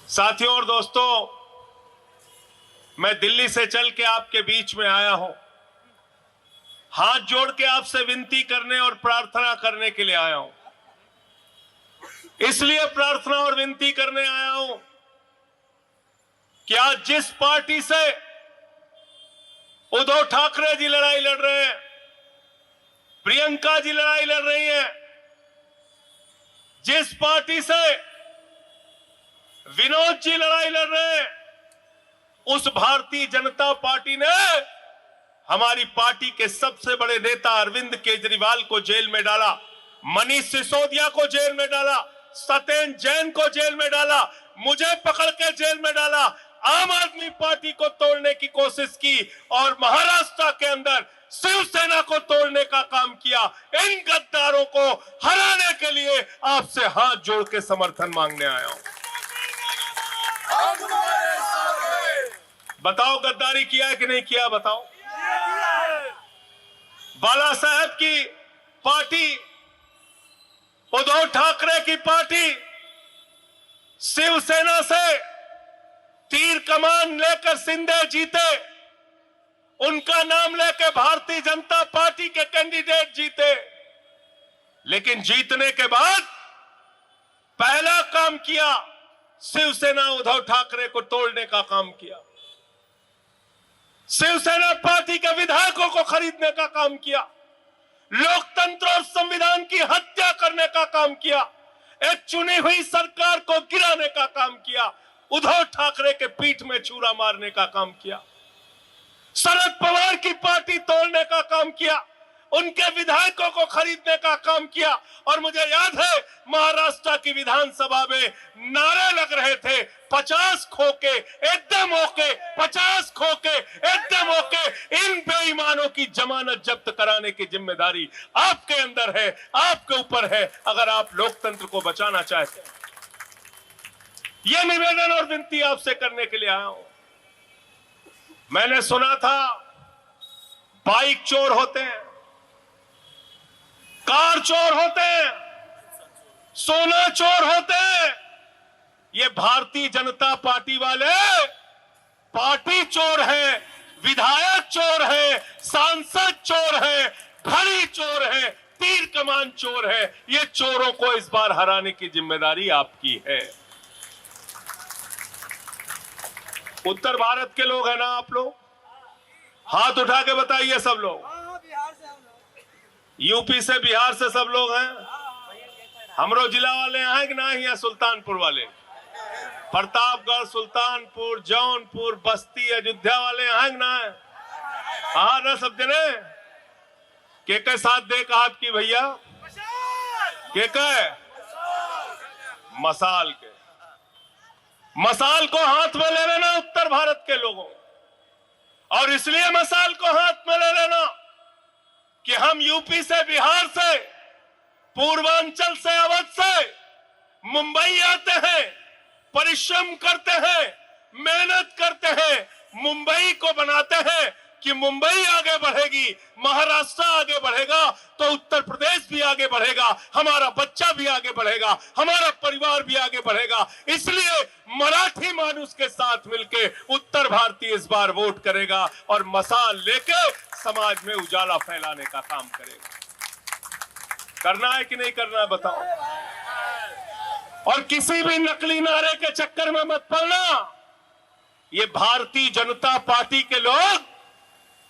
साथियों और दोस्तों, मैं दिल्ली से चल के आपके बीच में आया हूं। हाथ जोड़ के आपसे विनती करने और प्रार्थना करने के लिए आया हूं। इसलिए प्रार्थना और विनती करने आया हूं कि आज जिस पार्टी से उद्धव ठाकरे जी लड़ाई लड़ रहे हैं, प्रियंका जी लड़ाई लड़ रही हैं, जिस पार्टी से विनोद जी लड़ाई लड़ रहे हैं, उस भारतीय जनता पार्टी ने हमारी पार्टी के सबसे बड़े नेता अरविंद केजरीवाल को जेल में डाला, मनीष सिसोदिया को जेल में डाला, सत्येंद्र जैन को जेल में डाला, मुझे पकड़ के जेल में डाला, आम आदमी पार्टी को तोड़ने की कोशिश की और महाराष्ट्र के अंदर शिवसेना को तोड़ने का काम किया। इन गद्दारों को हराने के लिए आपसे हाथ जोड़ के समर्थन मांगने आया हूं। बताओ गद्दारी किया है कि नहीं किया? बताओ। बाला साहब की पार्टी, उद्धव ठाकरे की पार्टी शिवसेना से तीर कमान लेकर सिंधे जीते, उनका नाम लेकर भारतीय जनता पार्टी के कैंडिडेट जीते, लेकिन जीतने के बाद पहला काम किया, शिवसेना उद्धव ठाकरे को तोड़ने का काम किया, शिवसेना पार्टी के विधायकों को खरीदने का काम किया, लोकतंत्र और संविधान की हत्या करने का काम किया, एक चुनी हुई सरकार को गिराने का काम किया, उद्धव ठाकरे के पीठ में छुरा मारने का काम किया, शरद पवार की पार्टी तोड़ने का काम किया, उनके विधायकों को खरीदने का काम किया। और मुझे याद है महाराष्ट्र की विधानसभा में नारे लग रहे थे, 50 खोके एकदम ओके, 50 खोके एकदम ओके। इन बेईमानों की जमानत जब्त कराने की जिम्मेदारी आपके अंदर है, आपके ऊपर है, अगर आप लोकतंत्र को बचाना चाहते हैं। यह निवेदन और विनती आपसे करने के लिए आया हूं। मैंने सुना था बाइक चोर होते हैं, कार चोर होते हैं, सोना चोर होते हैं। ये भारतीय जनता पार्टी वाले पार्टी चोर है, विधायक चोर है, सांसद चोर है, घड़ी चोर है, तीर कमान चोर है। ये चोरों को इस बार हराने की जिम्मेदारी आपकी है। उत्तर भारत के लोग हैं ना आप लोग? हाथ उठा के बताइए सब लोग। यूपी से, बिहार से सब लोग हैं। हमरो जिला वाले हैं कि ना? यहाँ सुल्तानपुर वाले, प्रतापगढ़, सुल्तानपुर, जौनपुर, बस्ती, अयोध्या वाले हैं कि ना? हाँ ना सब जने के साथ दे का हाथ की भैया के मसाल के, मसाल को हाथ में ले लेना उत्तर भारत के लोगों। और इसलिए मसाल को हाथ में ले लेना कि हम यूपी से, बिहार से, पूर्वांचल से, अवध से मुंबई आते हैं, परिश्रम करते हैं, मेहनत करते हैं, मुंबई को बनाते हैं कि मुंबई आगे बढ़ेगी, महाराष्ट्र आगे बढ़ेगा तो उत्तर प्रदेश भी आगे बढ़ेगा, हमारा बच्चा भी आगे बढ़ेगा, हमारा परिवार भी आगे बढ़ेगा। इसलिए मराठी मानुष के साथ मिलके उत्तर भारतीय इस बार वोट करेगा और मसाल लेके समाज में उजाला फैलाने का काम करेगा। करना है कि नहीं करना है? बताओ। और किसी भी नकली नारे के चक्कर में मत पड़ना। ये भारतीय जनता पार्टी के लोग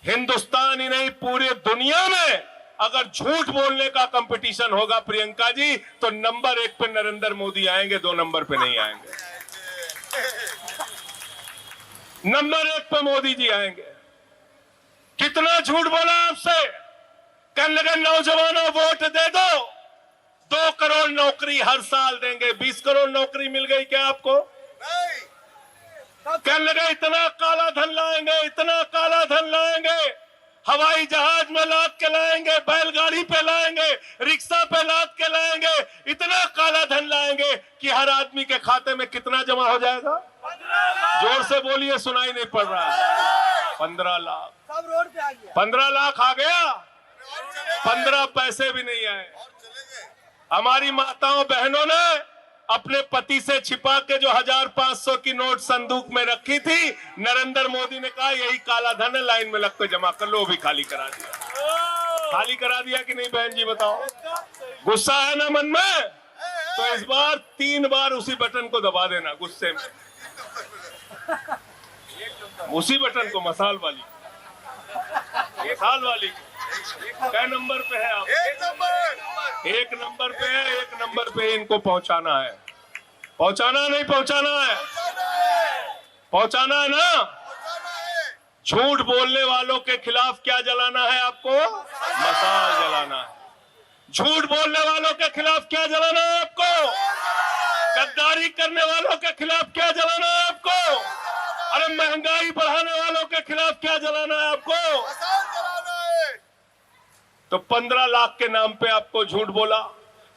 हिंदुस्तान ही नहीं, पूरे दुनिया में अगर झूठ बोलने का कंपटीशन होगा प्रियंका जी, तो नंबर 1 पे नरेंद्र मोदी आएंगे, 2 नंबर पे नहीं आएंगे। नंबर 1 पे मोदी जी आएंगे। कितना झूठ बोला आपसे, कहने लगे नौजवानों वोट दे दो, 2 करोड़ नौकरी हर साल देंगे। 20 करोड़ नौकरी मिल गई क्या आपको? नहीं। कहने लगे इतना काला धन लाएंगे, इतना काला धन लाएंगे, हवाई जहाज में लाद के लाएंगे, बैलगाड़ी पे लाएंगे, रिक्शा पे लाद के लाएंगे, इतना काला धन लाएंगे कि हर आदमी के खाते में कितना जमा हो जाएगा? 15 लाख। जोर से बोलिए, सुनाई नहीं पड़ रहा है। 15 लाख। सब रोड पे आ गया। 15 लाख आ गया, 15 पैसे भी नहीं आए। हमारी माताओं बहनों ने अपने पति से छिपा के जो 1500 की नोट संदूक में रखी थी, नरेंद्र मोदी ने कहा यही काला धन है, लाइन में लग के जमा कर लो। भी खाली करा दिया। खाली करा दिया कि नहीं बहन जी बताओ? गुस्सा है ना मन में? तो इस बार 3 बार उसी बटन को दबा देना गुस्से में, उसी बटन को, मसाल वाली, मसाल वाली। क्या नंबर पे है आप? 1 नंबर। 1 नंबर पे है। 1 नंबर पे इनको पहुंचाना है। पहुंचाना नहीं पहुंचाना है? पहुंचाना है ना? झूठ बोलने वालों के खिलाफ क्या जलाना है आपको? मसाल जलाना है। झूठ बोलने वालों के खिलाफ क्या जलाना है आपको? गद्दारी करने वालों के खिलाफ क्या जलाना है आपको? अरे महंगाई बढ़ाने वालों के खिलाफ क्या जलाना है आपको? तो 15 लाख के नाम पे आपको झूठ बोला,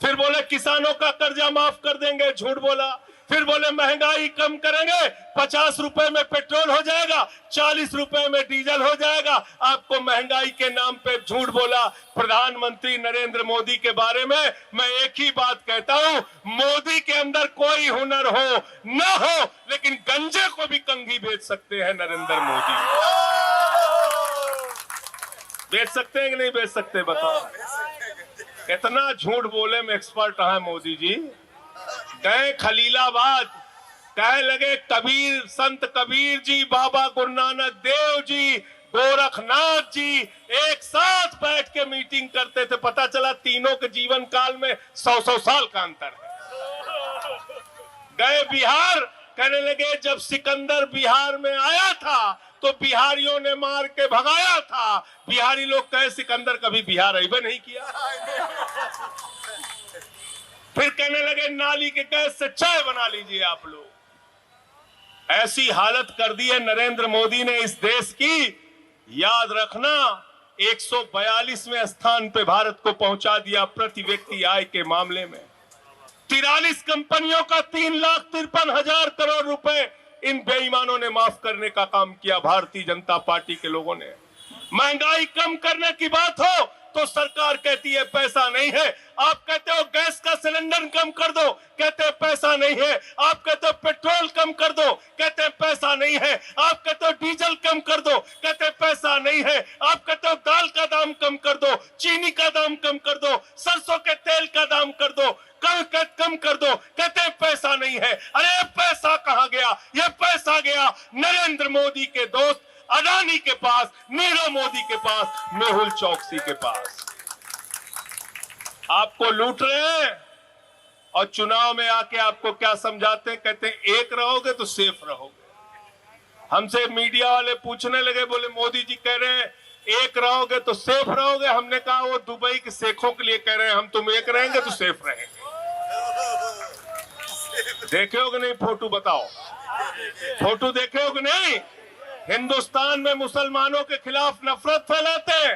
फिर बोले किसानों का कर्जा माफ कर देंगे, झूठ बोला, फिर बोले महंगाई कम करेंगे, 50 रुपए में पेट्रोल हो जाएगा, 40 रुपए में डीजल हो जाएगा। आपको महंगाई के नाम पे झूठ बोला। प्रधानमंत्री नरेंद्र मोदी के बारे में मैं एक ही बात कहता हूं, मोदी के अंदर कोई हुनर हो न हो, लेकिन गंजे को भी कंघी बेच सकते हैं नरेंद्र मोदी। बेच सकते हैं कि नहीं बेच सकते बताओ? कितना झूठ बोले में एक्सपर्ट है मोदी जी। गए खलीलाबाद, कहे लगे कबीर, संत कबीर जी, बाबा गुरु नानक देव जी, गोरखनाथ जी एक साथ बैठ के मीटिंग करते थे। पता चला तीनों के जीवन काल में 100-100 साल का अंतर है। गए बिहार, कहने लगे जब सिकंदर बिहार में आया था तो बिहारियों ने मार के भगाया था। बिहारी लोग कहे सिकंदर कभी बिहार अइबे नहीं किया। फिर कहने लगे नाली के गैस से चाय बना लीजिए आप लोग। ऐसी हालत कर दी है नरेंद्र मोदी ने इस देश की, याद रखना 142वें स्थान पे भारत को पहुंचा दिया प्रति व्यक्ति आय के मामले में। 43 कंपनियों का 3,53,000 करोड़ रुपए इन बेईमानों ने माफ करने का काम किया भारतीय जनता पार्टी के लोगों ने। महंगाई कम करने की बात हो तो सरकार कहती है पैसा नहीं है। आप कहते हो गैस का सिलेंडर कम कर दो, कहते हैं पैसा नहीं है। आप कहते हो पेट्रोल कम कर दो, कहते हैं पैसा नहीं है। आप कहते हो डीजल कम कर दो, कहते हैं पैसा नहीं है। आप कहते हो दाल का दाम कम कर दो, चीनी का दाम कम कर दो, सरसों के तेल का दाम कर दो, कम कर दो, कहते हैं पैसा नहीं है। अरे पैसा कहां गया? ये पैसा गया नरेंद्र मोदी के दोस्त अडानी के पास, नीरव मोदी के पास, मेहुल चौकसी के पास। आपको लूट रहे हैं और चुनाव में आके आपको क्या समझाते हैं? कहते हैं एक रहोगे तो सेफ रहोगे। हमसे मीडिया वाले पूछने लगे, बोले मोदी जी कह रहे हैं एक रहोगे तो सेफ रहोगे। हमने कहा वो दुबई के शेखों के लिए कह रहे हैं, हम तुम एक रहेंगे तो सेफ रहेंगे। देखे हो कि नहीं फोटो? बताओ, फोटो देखे हो कि नहीं? हिंदुस्तान में मुसलमानों के खिलाफ नफरत फैलाते हैं,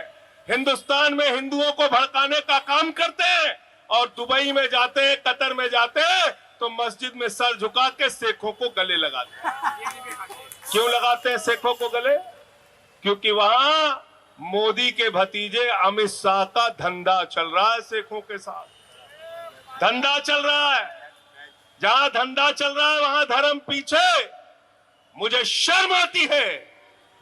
हिंदुस्तान में हिंदुओं को भड़काने का काम करते हैं, और दुबई में जाते हैं, कतर में जाते हैं तो मस्जिद में सर झुका के शेखों को गले लगाते हैं। क्यों लगाते हैं शेखों को गले? क्योंकि वहां मोदी के भतीजे अमित शाह का धंधा चल रहा है। शेखों के साथ धंधा चल रहा है। जहां धंधा चल रहा है वहां धर्म पीछे। मुझे शर्म आती है,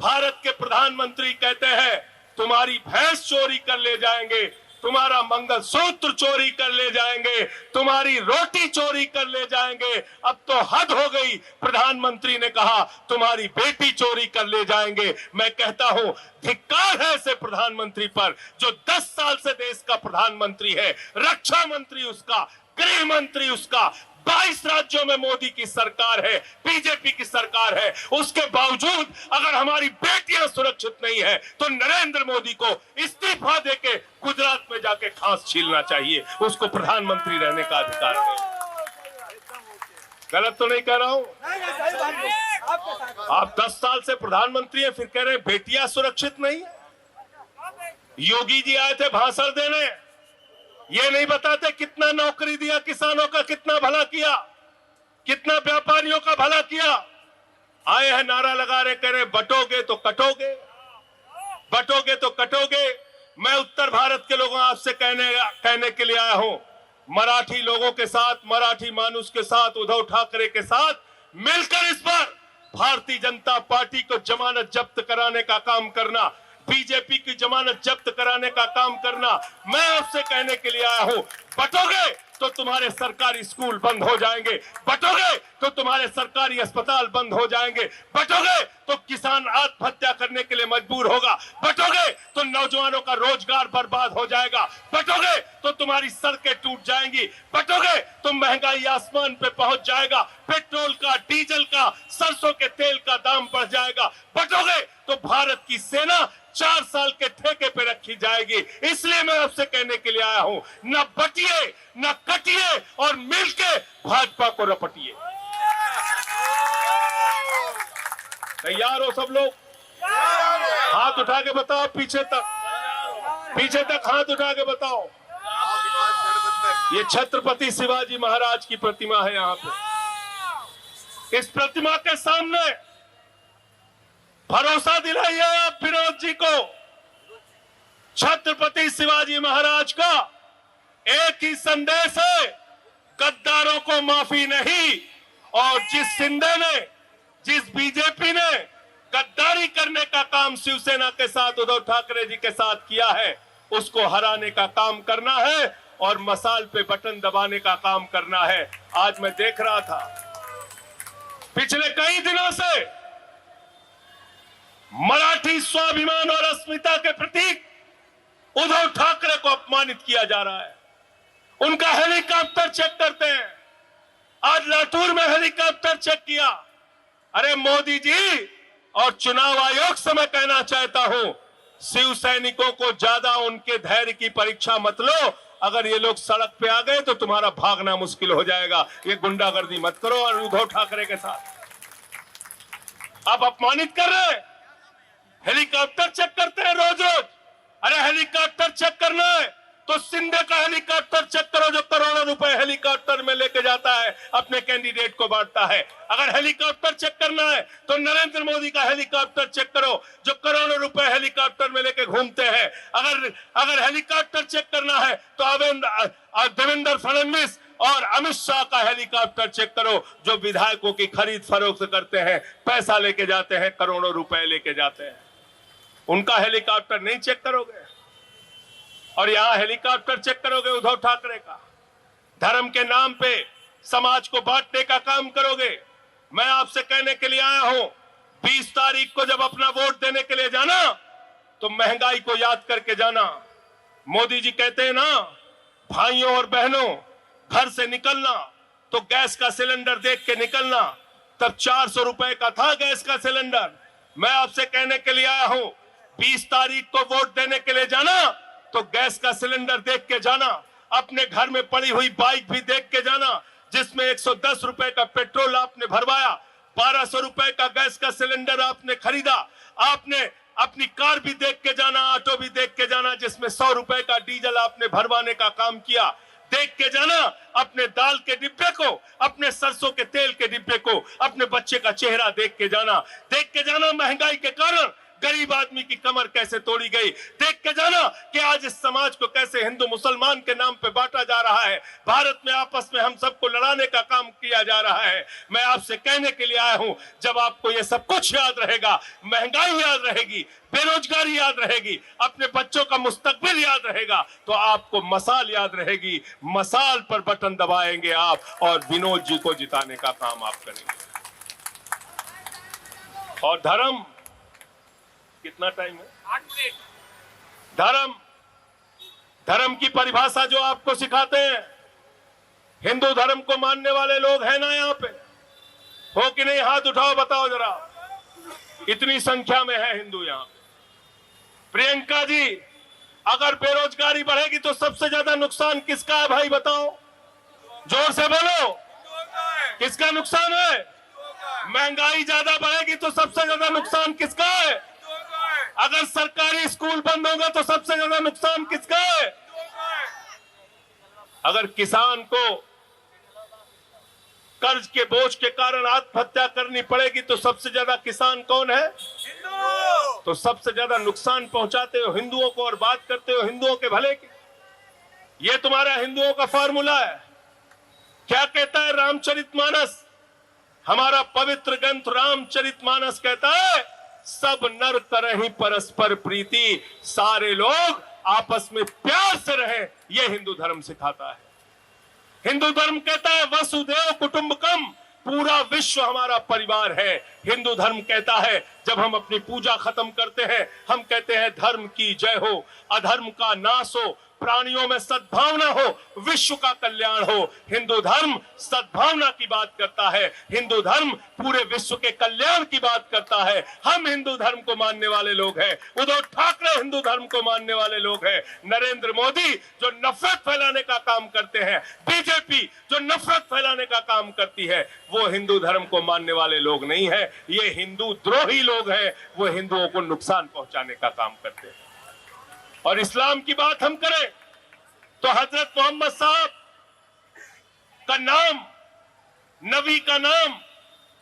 भारत के प्रधानमंत्री कहते हैं तुम्हारी भैंस चोरी कर ले जाएंगे, तुम्हारा मंगलसूत्र चोरी कर ले जाएंगे, तुम्हारी रोटी चोरी कर ले जाएंगे। अब तो हद हो गई। प्रधानमंत्री ने कहा तुम्हारी बेटी चोरी कर ले जाएंगे। मैं कहता हूं धिक्कार है ऐसे प्रधानमंत्री पर जो 10 साल से देश का प्रधानमंत्री है, रक्षा मंत्री उसका, गृह मंत्री उसका, 22 राज्यों में मोदी की सरकार है, बीजेपी की सरकार है। उसके बावजूद अगर हमारी बेटियां सुरक्षित नहीं है तो नरेंद्र मोदी को इस्तीफा देके गुजरात में जाके खांस छीलना चाहिए। उसको प्रधानमंत्री रहने का अधिकार नहीं। गलत तो नहीं कह रहा हूं? आप 10 साल से प्रधानमंत्री हैं, फिर कह रहे हैं बेटियां सुरक्षित नहीं है। योगी जी आए थे भाषण देने, ये नहीं बताते कितना नौकरी दिया किसानों का, कितना भला किया, कितना व्यापारियों का भला किया। आए हैं नारा लगा रहे, कह रहे बटोगे तो कटोगे, बटोगे तो कटोगे। मैं उत्तर भारत के लोगों आपसे कहने के लिए आया हूं, मराठी लोगों के साथ, मराठी मानुष के साथ, उद्धव ठाकरे के साथ मिलकर इस बार भारतीय जनता पार्टी को जमानत जब्त कराने का काम करना, बीजेपी की जमानत जब्त कराने का काम करना। मैं आपसे कहने के लिए आया हूं, बटोगे तो तुम्हारे सरकारी स्कूल बंद हो जाएंगे, बटोगे तो तुम्हारे सरकारी अस्पताल बंद हो जाएंगे, बटोगे तो किसान आत्महत्या करने के लिए मजबूर होगा, बटोगे तो नौजवानों का रोजगार बर्बाद हो जाएगा, बटोगे तो तुम्हारी सड़कें टूट जाएंगी, बटोगे तो महंगाई आसमान पे पहुंच जाएगा, पेट्रोल का, डीजल का, सरसों के तेल का दाम बढ़ जाएगा, बटोगे तो भारत की सेना 4 साल के ठेके पे रखी जाएगी। इसलिए मैं आपसे कहने के लिए आया हूं, न बटिए न कटिए और मिलके भाजपा को रपटिए। तैयार हो सब लोग? हाथ उठा के बताओ, पीछे तक हाथ उठा के बताओ। ये छत्रपति शिवाजी महाराज की प्रतिमा है यहां पे। इस प्रतिमा के सामने भरोसा दिलाइए आप विनोद जी को। छत्रपति शिवाजी महाराज का एक ही संदेश है, गद्दारों को माफी नहीं। और जिस शिंदे ने, जिस बीजेपी ने गद्दारी करने का काम शिवसेना के साथ, उद्धव ठाकरे जी के साथ किया है, उसको हराने का काम करना है और मसाल पे बटन दबाने का काम करना है। आज मैं देख रहा था पिछले कई दिनों से मराठी स्वाभिमान और अस्मिता के प्रतीक उद्धव ठाकरे को अपमानित किया जा रहा है। उनका हेलीकॉप्टर चेक करते हैं। आज लातूर में हेलीकॉप्टर चेक किया। अरे मोदी जी और चुनाव आयोग से मैं कहना चाहता हूं, शिव सैनिकों को ज्यादा उनके धैर्य की परीक्षा मत लो। अगर ये लोग सड़क पे आ गए तो तुम्हारा भागना मुश्किल हो जाएगा। ये गुंडागर्दी मत करो। और उद्धव ठाकरे के साथ आप अपमानित कर रहे हैं। हेलीकॉप्टर चेक करते हैं रोज रोज। अरे हेलीकॉप्टर चेक करना है तो शिंदे का हेलीकॉप्टर चेक करो, जो करोड़ों रुपए हेलीकॉप्टर में लेके जाता है, अपने कैंडिडेट को बांटता है। अगर हेलीकॉप्टर चेक करना है तो नरेंद्र मोदी का हेलीकॉप्टर चेक करो, जो करोड़ों रुपए हेलीकॉप्टर में लेके घूमते हैं। अगर हेलीकॉप्टर चेक करना है तो देवेंद्र फडणवीस और अमित शाह का हेलीकॉप्टर चेक करो, जो विधायकों की खरीद फरोख्त करते हैं, पैसा लेके जाते हैं, करोड़ों रुपए लेके जाते हैं। उनका हेलीकॉप्टर नहीं चेक करोगे और यहां हेलीकॉप्टर चेक करोगे उद्धव ठाकरे का। धर्म के नाम पे समाज को बांटने का काम करोगे। मैं आपसे कहने के लिए आया हूं, 20 तारीख को जब अपना वोट देने के लिए जाना तो महंगाई को याद करके जाना। मोदी जी कहते हैं ना, भाइयों और बहनों, घर से निकलना तो गैस का सिलेंडर देख के निकलना। तब 400 रुपए का था गैस का सिलेंडर। मैं आपसे कहने के लिए आया हूं, 20 तारीख को वोट देने के लिए जाना तो गैस का सिलेंडर देख के जाना। अपने घर में पड़ी हुई बाइक भी देख के जाना, जिसमें 110 रुपए का पेट्रोल आपने भरवाया, 1200 रुपए का गैस का सिलेंडर आपने खरीदा। आपने अपनी कार भी देख के जाना, ऑटो भी देख के जाना, जिसमें 100 रुपए का डीजल आपने भरवाने का काम किया। देख के जाना अपने दाल के डिब्बे को, अपने सरसों के तेल के डिब्बे को, अपने बच्चे का चेहरा देख के जाना। देख के जाना महंगाई के कारण गरीब आदमी की कमर कैसे तोड़ी गई। देख के जाना कि आज इस समाज को कैसे हिंदू मुसलमान के नाम पे बांटा जा रहा है। भारत में आपस में हम सबको लड़ाने का काम किया जा रहा है। मैं आपसे कहने के लिए आया हूं, जब आपको ये सब कुछ याद रहेगा, महंगाई याद रहेगी, बेरोजगारी याद रहेगी, अपने बच्चों का मुस्तकबिल याद रहेगा, तो आपको मसाल याद रहेगी। मसाल पर बटन दबाएंगे आप और विनोद जी को जिताने का काम आप करेंगे। और धर्म, कितना टाइम है? 8 मिनट। धर्म की परिभाषा जो आपको सिखाते हैं, हिंदू धर्म को मानने वाले लोग हैं ना यहाँ पे? हो कि नहीं? हाथ उठाओ, बताओ जरा। इतनी संख्या में है हिंदू यहाँ पे। प्रियंका जी, अगर बेरोजगारी बढ़ेगी तो सबसे ज्यादा नुकसान किसका है भाई बताओ? जोर से बोलो, किसका नुकसान है? महंगाई ज्यादा बढ़ेगी तो सबसे ज्यादा नुकसान किसका है? अगर सरकारी स्कूल बंद होगा तो सबसे ज्यादा नुकसान किसका है? अगर किसान को कर्ज के बोझ के कारण आत्महत्या करनी पड़ेगी तो सबसे ज्यादा किसान कौन है? हिंदू। तो सबसे ज्यादा नुकसान पहुंचाते हो हिंदुओं को और बात करते हो हिंदुओं के भले की। ये तुम्हारा हिंदुओं का फार्मूला है। क्या कहता है रामचरितमानस? हमारा पवित्र ग्रंथ रामचरितमानस कहता है, सब नर करहि परस्पर प्रीति, सारे लोग आपस में प्यार से रहें। यह हिंदू धर्म सिखाता है। हिंदू धर्म कहता है वसुदेव कुटुंबकम, पूरा विश्व हमारा परिवार है। हिंदू धर्म कहता है जब हम अपनी पूजा खत्म करते हैं, हम कहते हैं धर्म की जय हो, अधर्म का नाश हो, प्राणियों में सद्भावना हो, विश्व का कल्याण हो। हिंदू धर्म सद्भावना की बात करता है। हिंदू धर्म पूरे विश्व के कल्याण की बात करता है। हम हिंदू धर्म को मानने वाले लोग हैं। उद्धव ठाकरे हिंदू धर्म को मानने वाले लोग हैं। नरेंद्र मोदी जो नफरत फैलाने का काम करते हैं, बीजेपी जो नफरत फैलाने का काम करती है, वो हिंदू धर्म को मानने वाले लोग नहीं है। ये हिंदू द्रोही लोग हैं। वो हिंदुओं को नुकसान पहुंचाने का काम करते हैं। और इस्लाम की बात हम करें तो हजरत मोहम्मद साहब का नाम, नबी का नाम,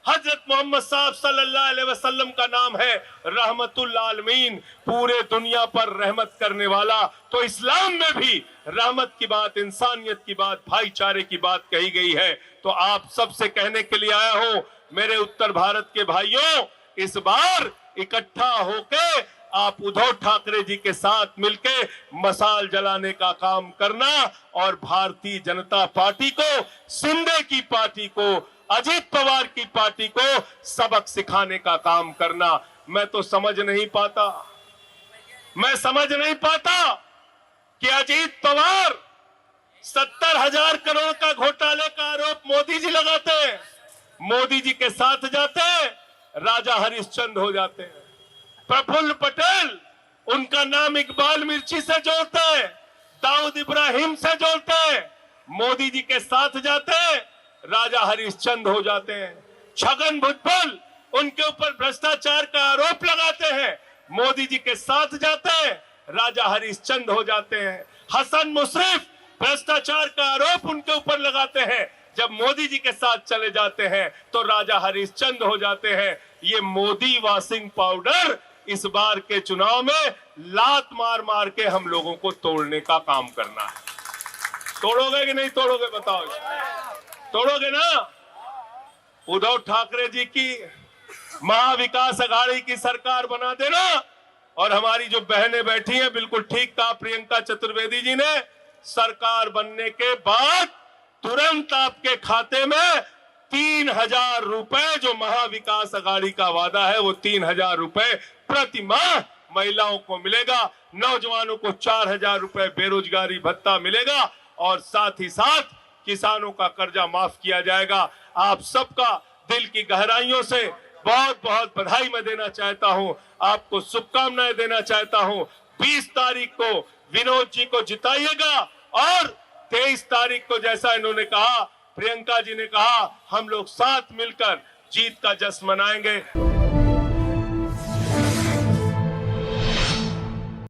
हजरत मोहम्मद साहब सल्लल्लाहु अलैहि वसल्लम का नाम है रहमतुल आलमीन, पूरे दुनिया पर रहमत करने वाला। तो इस्लाम में भी रहमत की बात, इंसानियत की बात, भाईचारे की बात कही गई है। तो आप सबसे कहने के लिए आया हूं, मेरे उत्तर भारत के भाइयों, इस बार इकट्ठा होके आप उद्धव ठाकरे जी के साथ मिलके मशाल जलाने का काम करना और भारतीय जनता पार्टी को, शिंदे की पार्टी को, अजीत पवार की पार्टी को सबक सिखाने का काम करना। मैं तो समझ नहीं पाता कि अजीत पवार 70,000 करोड़ का घोटाले का आरोप मोदी जी लगाते हैं, मोदी जी के साथ जाते हैं, राजा हरिश्चंद्र हो जाते हैं। प्रफुल्ल पटेल, उनका नाम इकबाल मिर्ची से जोड़ते हैं, दाऊद इब्राहिम से जोड़ते हैं, मोदी जी के साथ जाते हैं, राजा हरिश्चंद्र हो जाते हैं। छगन भुजबल, उनके ऊपर भ्रष्टाचार का आरोप लगाते हैं, मोदी जी के साथ जाते हैं, राजा हरिश्चंद्र हो जाते हैं। हसन मुशर्रफ, भ्रष्टाचार का आरोप उनके ऊपर लगाते हैं, जब मोदी जी के साथ चले जाते हैं तो राजा हरिश्चंद्र हो जाते हैं। ये मोदी वाशिंग पाउडर इस बार के चुनाव में लात मार मार के हम लोगों को तोड़ने का काम करना है। तोड़ोगे कि नहीं तोड़ोगे? बताओ, तोड़ोगे ना? उद्धव ठाकरे जी की महाविकास अघाड़ी की सरकार बना देना। और हमारी जो बहनें बैठी हैं, बिल्कुल ठीक कहा प्रियंका चतुर्वेदी जी ने, सरकार बनने के बाद तुरंत आपके खाते में 3,000 रुपए, जो महाविकास अघाड़ी का वादा है, वो 3,000 रुपए प्रति माह महिलाओं को मिलेगा। नौजवानों को 4,000 रुपए बेरोजगारी भत्ता मिलेगा और साथ ही साथ किसानों का कर्जा माफ किया जाएगा। आप सबका दिल की गहराइयों से बहुत बहुत बधाई मैं देना चाहता हूं, आपको शुभकामनाएं देना चाहता हूं। 20 तारीख को विनोद जी को जिताइएगा और 23 तारीख को, जैसा इन्होंने कहा, प्रियंका जी ने कहा, हम लोग साथ मिलकर जीत का जश्न मनाएंगे।